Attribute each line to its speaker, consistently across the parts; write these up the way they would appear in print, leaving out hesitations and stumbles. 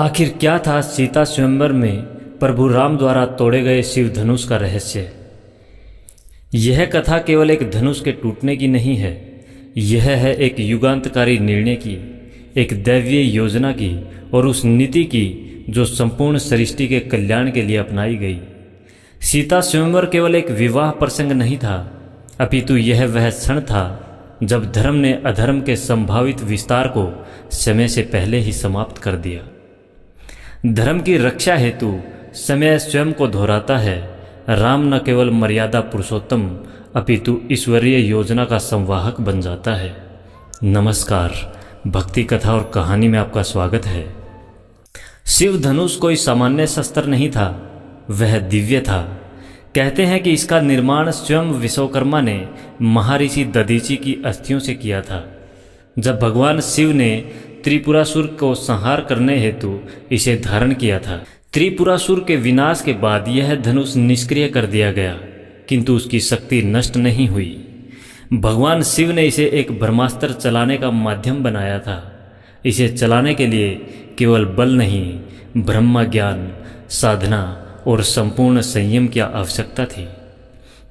Speaker 1: आखिर क्या था सीता स्वयंवर में प्रभु राम द्वारा तोड़े गए शिव धनुष का रहस्य? यह कथा केवल एक धनुष के टूटने की नहीं है, यह है एक युगांतकारी निर्णय की, एक दैवीय योजना की और उस नीति की जो संपूर्ण सृष्टि के कल्याण के लिए अपनाई गई। सीता स्वयंवर केवल एक विवाह प्रसंग नहीं था, अपितु यह वह क्षण था जब धर्म ने अधर्म के संभावित विस्तार को समय से पहले ही समाप्त कर दिया। धर्म की रक्षा हेतु समय स्वयं को दोहराता है। राम न केवल मर्यादा पुरुषोत्तम अपितु ईश्वरीय योजना का संवाहक बन जाता है। नमस्कार, भक्ति कथा और कहानी में आपका स्वागत है। शिव धनुष कोई सामान्य शस्त्र नहीं था, वह दिव्य था। कहते हैं कि इसका निर्माण स्वयं विश्वकर्मा ने महर्षि दधीचि की अस्थियों से किया था। जब भगवान शिव ने त्रिपुरासुर को संहार करने हेतु इसे धारण किया था। त्रिपुरासुर के विनाश के बाद यह धनुष निष्क्रिय कर दिया गया, किंतु उसकी शक्ति नष्ट नहीं हुई। भगवान शिव ने इसे एक ब्रह्मास्त्र चलाने का माध्यम बनाया था। इसे चलाने के लिए केवल बल नहीं, ब्रह्म ज्ञान, साधना और संपूर्ण संयम की आवश्यकता थी।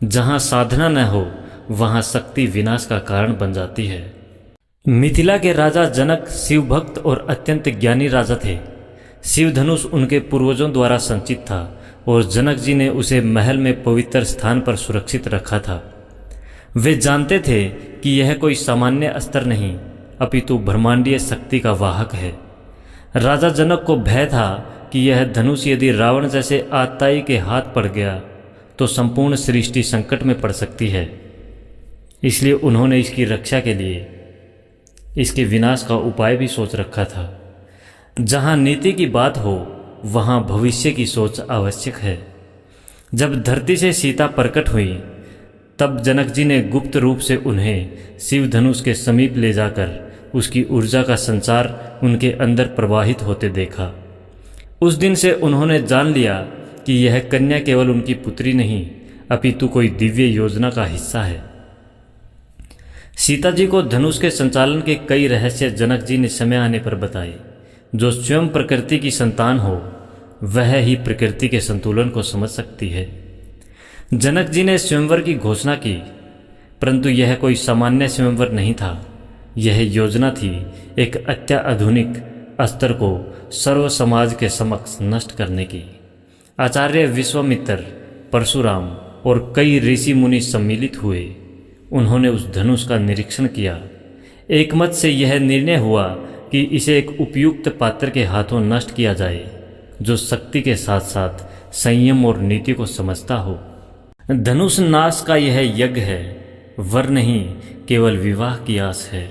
Speaker 1: जहाँ साधना न हो वहाँ शक्ति विनाश का कारण बन जाती है। मिथिला के राजा जनक शिव भक्त और अत्यंत ज्ञानी राजा थे। शिव धनुष उनके पूर्वजों द्वारा संचित था और जनक जी ने उसे महल में पवित्र स्थान पर सुरक्षित रखा था। वे जानते थे कि यह कोई सामान्य अस्त्र नहीं अपितु ब्रह्मांडीय शक्ति का वाहक है। राजा जनक को भय था कि यह धनुष यदि रावण जैसे आतताई के हाथ पड़ गया तो संपूर्ण सृष्टि संकट में पड़ सकती है। इसलिए उन्होंने इसकी रक्षा के लिए इसके विनाश का उपाय भी सोच रखा था। जहाँ नीति की बात हो वहाँ भविष्य की सोच आवश्यक है। जब धरती से सीता प्रकट हुई तब जनक जी ने गुप्त रूप से उन्हें शिव धनुष के समीप ले जाकर उसकी ऊर्जा का संचार उनके अंदर प्रवाहित होते देखा। उस दिन से उन्होंने जान लिया कि यह कन्या केवल उनकी पुत्री नहीं अपितु कोई दिव्य योजना का हिस्सा है। सीता जी को धनुष के संचालन के कई रहस्य जनक जी ने समय आने पर बताए। जो स्वयं प्रकृति की संतान हो वह ही प्रकृति के संतुलन को समझ सकती है। जनक जी ने स्वयंवर की घोषणा की, परंतु यह कोई सामान्य स्वयंवर नहीं था। यह योजना थी एक अत्याधुनिक अस्त्र को सर्व समाज के समक्ष नष्ट करने की। आचार्य विश्वामित्र, परशुराम और कई ऋषि मुनि सम्मिलित हुए। उन्होंने उस धनुष का निरीक्षण किया। एक मत से यह निर्णय हुआ कि इसे एक उपयुक्त पात्र के हाथों नष्ट किया जाए जो शक्ति के साथ साथ संयम और नीति को समझता हो। धनुष नाश का यह यज्ञ है, वर नहीं केवल विवाह की आस है।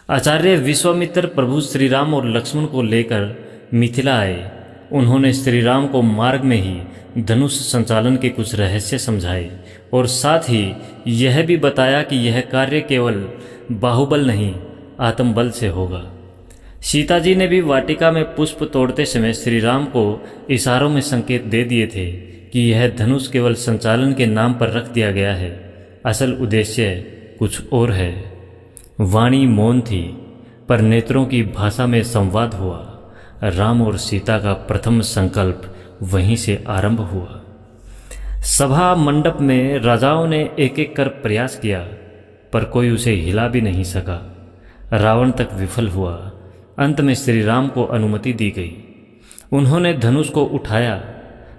Speaker 1: आचार्य विश्वामित्र प्रभु श्री राम और लक्ष्मण को लेकर मिथिला आए। उन्होंने श्री राम को मार्ग में ही धनुष संचालन के कुछ रहस्य समझाए और साथ ही यह भी बताया कि यह कार्य केवल बाहुबल नहीं आत्मबल से होगा। सीता जी ने भी वाटिका में पुष्प तोड़ते समय श्री राम को इशारों में संकेत दे दिए थे कि यह धनुष केवल संचालन के नाम पर रख दिया गया है, असल उद्देश्य कुछ और है। वाणी मौन थी पर नेत्रों की भाषा में संवाद हुआ। राम और सीता का प्रथम संकल्प वहीं से आरंभ हुआ। सभा मंडप में राजाओं ने एक एक कर प्रयास किया पर कोई उसे हिला भी नहीं सका। रावण तक विफल हुआ। अंत में श्री राम को अनुमति दी गई। उन्होंने धनुष को उठाया,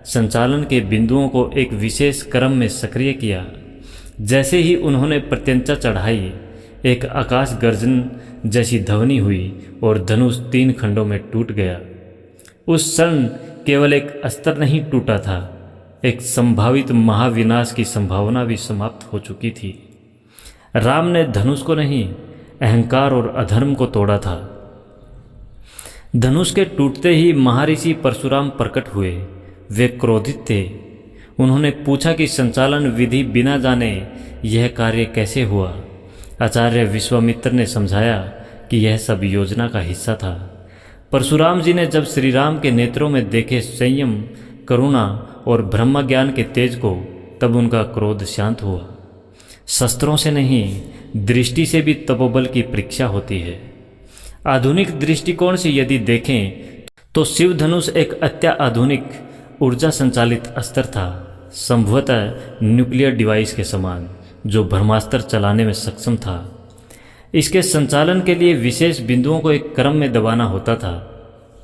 Speaker 1: संचालन के बिंदुओं को एक विशेष क्रम में सक्रिय किया। जैसे ही उन्होंने प्रत्यंचा चढ़ाई, एक आकाश गर्जन जैसी ध्वनि हुई और धनुष 3 खंडों में टूट गया। उस क्षण केवल एक अस्त्र नहीं टूटा था, एक संभावित महाविनाश की संभावना भी समाप्त हो चुकी थी। राम ने धनुष को नहीं, अहंकार और अधर्म को तोड़ा था। धनुष के टूटते ही महर्षि परशुराम प्रकट हुए। वे क्रोधित थे। उन्होंने पूछा कि संचालन विधि बिना जाने यह कार्य कैसे हुआ। आचार्य विश्वामित्र ने समझाया कि यह सब योजना का हिस्सा था। परशुराम जी ने जब श्री राम के नेत्रों में देखे संयम, करुणा और ब्रह्म ज्ञान के तेज को, तब उनका क्रोध शांत हुआ। शस्त्रों से नहीं, दृष्टि से भी तपोबल की परीक्षा होती है। आधुनिक दृष्टिकोण से यदि देखें तो शिव धनुष एक अत्याधुनिक ऊर्जा संचालित अस्त्र था, संभवतः न्यूक्लियर डिवाइस के समान, जो ब्रह्मास्त्र चलाने में सक्षम था। इसके संचालन के लिए विशेष बिंदुओं को एक क्रम में दबाना होता था।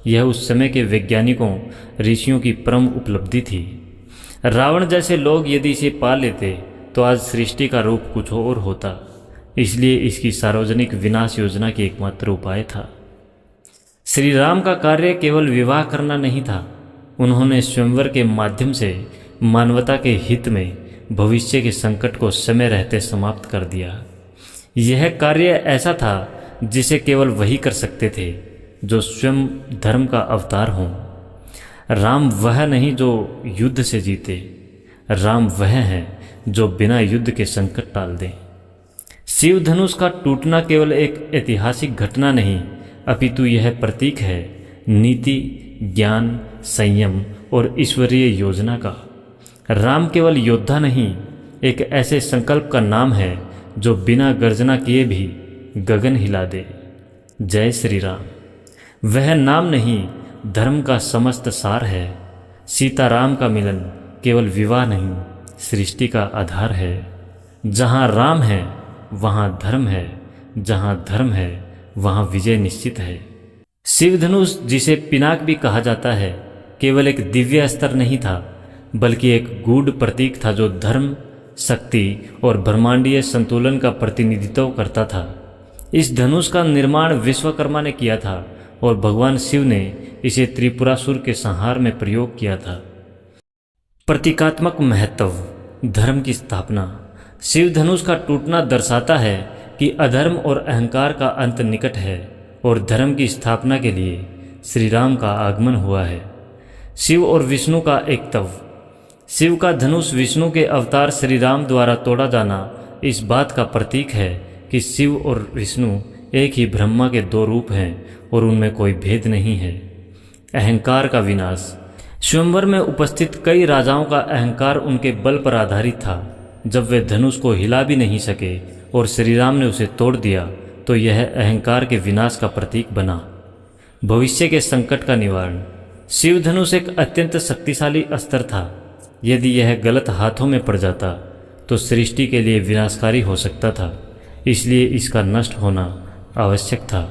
Speaker 1: यह उस समय के वैज्ञानिकों, ऋषियों की परम उपलब्धि थी। रावण जैसे लोग यदि इसे पा लेते तो आज सृष्टि का रूप कुछ और होता। इसलिए इसकी सार्वजनिक विनाश योजना की एकमात्र उपाय था। श्री राम का कार्य केवल विवाह करना नहीं था। उन्होंने स्वयंवर के माध्यम से मानवता के हित में भविष्य के संकट को समय रहते समाप्त कर दिया। यह कार्य ऐसा था जिसे केवल वही कर सकते थे जो स्वयं धर्म का अवतार हों। राम वह नहीं जो युद्ध से जीते, राम वह है जो बिना युद्ध के संकट टाल दे। शिव धनुष का टूटना केवल एक ऐतिहासिक घटना नहीं, अपितु यह प्रतीक है नीति, ज्ञान, संयम और ईश्वरीय योजना का। राम केवल योद्धा नहीं, एक ऐसे संकल्प का नाम है जो बिना गर्जना किए भी गगन हिला दे। जय श्री राम। वह नाम नहीं, धर्म का समस्त सार है। सीताराम का मिलन केवल विवाह नहीं, सृष्टि का आधार है। जहाँ राम है वहाँ धर्म है, जहाँ धर्म है वहाँ विजय निश्चित है। शिव धनुष, जिसे पिनाक भी कहा जाता है, केवल एक दिव्य अस्त्र नहीं था, बल्कि एक गूढ़ प्रतीक था जो धर्म, शक्ति और ब्रह्मांडीय संतुलन का प्रतिनिधित्व करता था। इस धनुष का निर्माण विश्वकर्मा ने किया था और भगवान शिव ने इसे त्रिपुरासुर के संहार में प्रयोग किया था। प्रतीकात्मक महत्व, धर्म की स्थापना। शिव धनुष का टूटना दर्शाता है कि अधर्म और अहंकार का अंत निकट है और धर्म की स्थापना के लिए श्री राम का आगमन हुआ है। शिव और विष्णु का एकत्व। शिव का धनुष विष्णु के अवतार श्री राम द्वारा तोड़ा जाना इस बात का प्रतीक है कि शिव और विष्णु एक ही ब्रह्मा के दो रूप हैं और उनमें कोई भेद नहीं है। अहंकार का विनाश। स्वयंवर में उपस्थित कई राजाओं का अहंकार उनके बल पर आधारित था। जब वे धनुष को हिला भी नहीं सके और श्री राम ने उसे तोड़ दिया तो यह अहंकार के विनाश का प्रतीक बना। भविष्य के संकट का निवारण। शिव धनुष एक अत्यंत शक्तिशाली अस्त्र था। यदि यह गलत हाथों में पड़ जाता तो सृष्टि के लिए विनाशकारी हो सकता था, इसलिए इसका नष्ट होना आवश्यक था।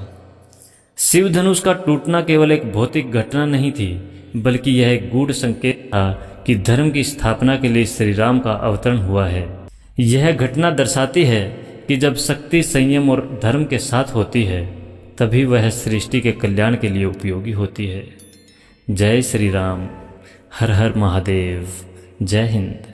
Speaker 1: शिव धनुष का टूटना केवल एक भौतिक घटना नहीं थी, बल्कि यह एक गूढ़ संकेत था कि धर्म की स्थापना के लिए श्री राम का अवतरण हुआ है। यह घटना दर्शाती है कि जब शक्ति, संयम और धर्म के साथ होती है तभी वह सृष्टि के कल्याण के लिए उपयोगी होती है। जय श्री राम। हर हर महादेव। जय हिंद।